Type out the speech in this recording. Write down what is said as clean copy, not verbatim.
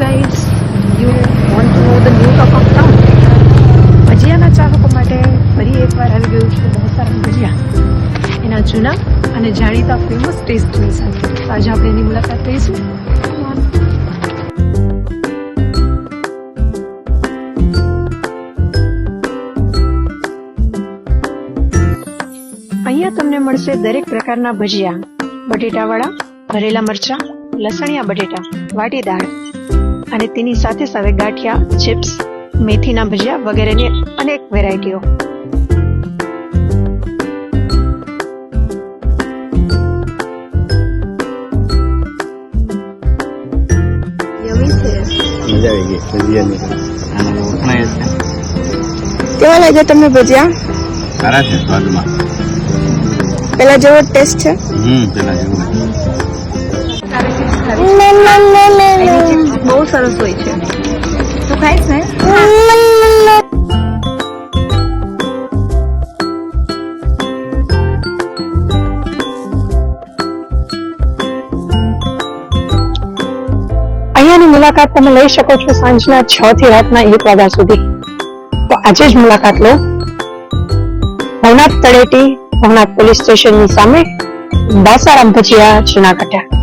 guys, you want to know the new talk of town? ભજીયાના ચાહકો માટે ફરી એકવાર આવી ગયું છે બહુ સારા ભજીયા એના જૂના અને જાણીતા ફેમસ ટેસ્ટની સાથે. તો આજે આપણે એની મુલાકાત લઈશું. અહીંયા તમને મળશે દરેક પ્રકારના ભજીયા, બટેટાવાળા, ભરેલા મરચાં, લસણિયા બટેટા, વાટી દાળ અને તેની સાથે સાથે ગાંઠિયા, ચિપ્સ, મેથીના ભજીયા વગેરેની અનેક વેરાયટીઓ. કેવા લાગે તમને ભજીયા? સારા છે સ્વાદમાં. પેલા જેવો ટેસ્ટ છે? પેલા જેવું. બહુ સરસ હોય છે. તું ખાઈશ ને? અહીંયાની મુલાકાત તમે લઈ શકો છો સાંજના 6 થી રાતના 1 વાગ્યા સુધી. તો આજે જ મુલાકાત લો. ભવનાથ તળેટી, ભવનાથ પોલીસ સ્ટેશનની સામે દાસારામ ભજીયા જૂનાગઢ.